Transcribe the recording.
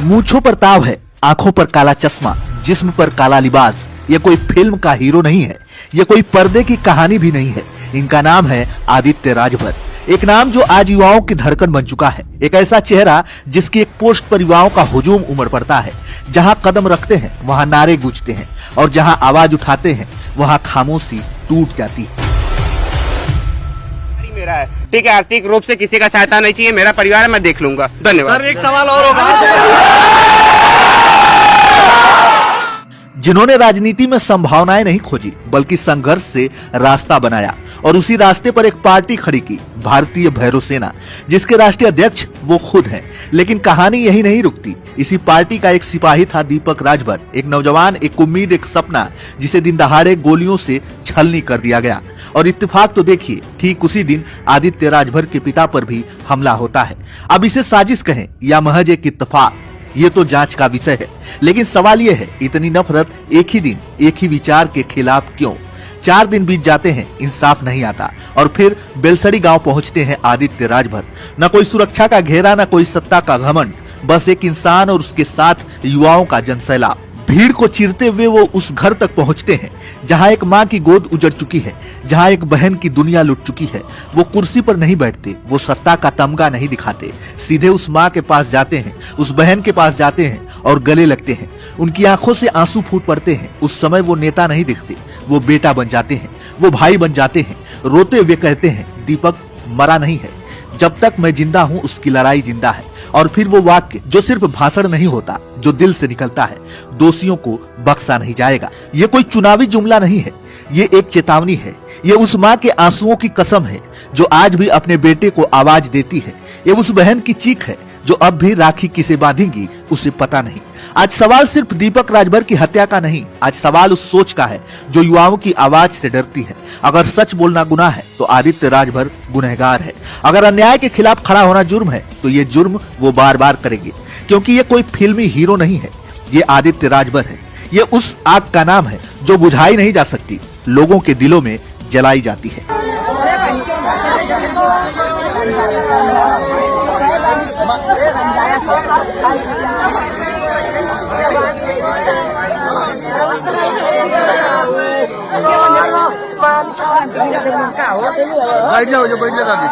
मूंछों पर ताव है, आंखों पर काला चश्मा, जिस्म पर काला लिबास। ये कोई फिल्म का हीरो नहीं है, ये कोई पर्दे की कहानी भी नहीं है। इनका नाम है आदित्य राजभर। एक नाम जो आज युवाओं की धड़कन बन चुका है। एक ऐसा चेहरा जिसकी एक पोस्ट पर युवाओं का हुजूम उमड़ पड़ता है। जहां कदम रखते हैं वहां नारे गूंजते हैं और जहां आवाज उठाते हैं वहां खामोशी टूट जाती है। मेरा है, ठीक है, आर्थिक रूप से किसी का सहायता नहीं चाहिए, मेरा परिवार है, मैं देख लूंगा। धन्यवाद। सर एक सवाल और होगा। जिन्होंने राजनीति में संभावनाएं नहीं खोजी बल्कि संघर्ष से रास्ता बनाया और उसी रास्ते पर एक पार्टी खड़ी की, भारतीय भैरव सेना, जिसके राष्ट्रीय अध्यक्ष वो खुद हैं। लेकिन कहानी यही नहीं रुकती। इसी पार्टी का एक सिपाही था दीपक राजभर, एक नौजवान, एक उम्मीद, एक सपना, जिसे दिन दहाड़े गोलियों से छलनी कर दिया गया। और इत्तेफाक तो देखिए, ठीक उसी दिन आदित्य राजभर के पिता पर भी हमला होता है। अब इसे साजिश कहें या महज एक इत्तेफाक, ये तो जांच का विषय है। लेकिन सवाल ये है, इतनी नफरत एक ही दिन, एक ही विचार के खिलाफ क्यों? 4 दिन बीत जाते हैं, इंसाफ नहीं आता और फिर बेलसड़ी गांव पहुंचते हैं आदित्य राजभर। न कोई सुरक्षा का घेरा, न कोई सत्ता का घमंड, बस एक इंसान और उसके साथ युवाओं का जनसैलाब। भीड़ को चीरते हुए वो उस घर तक पहुंचते हैं जहां एक मां की गोद उजड़ चुकी है, जहां एक बहन की दुनिया लुट चुकी है। वो कुर्सी पर नहीं बैठते, वो सत्ता का तमगा नहीं दिखाते, सीधे उस मां के पास जाते हैं, उस बहन के पास जाते हैं और गले लगते हैं। उनकी आंखों से आंसू फूट पड़ते हैं। उस समय वो नेता नहीं दिखते, वो बेटा बन जाते हैं, वो भाई बन जाते हैं। रोते हुए कहते हैं, दीपक मरा नहीं है, जब तक मैं जिंदा हूं उसकी लड़ाई जिंदा है। और फिर वो वाक्य जो सिर्फ भाषण नहीं होता, जो दिल से निकलता है, दोषियों को बख्शा नहीं जाएगा। ये कोई चुनावी जुमला नहीं है, ये एक चेतावनी है। ये उस माँ के आंसुओं की कसम है जो आज भी अपने बेटे को आवाज देती है। ये उस बहन की चीख है जो अब भी राखी किसे बांधेगी उसे पता नहीं। आज सवाल सिर्फ दीपक राजभर की हत्या का नहीं, आज सवाल उस सोच का है जो युवाओं की आवाज से डरती है। अगर सच बोलना गुनाह है तो आदित्य राजभर गुनहगार है। अगर अन्याय के खिलाफ खड़ा होना जुर्म है तो ये जुर्म वो बार बार करेंगे, क्योंकि ये कोई फिल्मी हीरो नहीं है, ये आदित्य राजभर है। ये उस आग का नाम है जो बुझाई नहीं जा सकती, लोगों के दिलों में जलाई जाती है। बैठ जाओ जो बैठ जाओ दादी।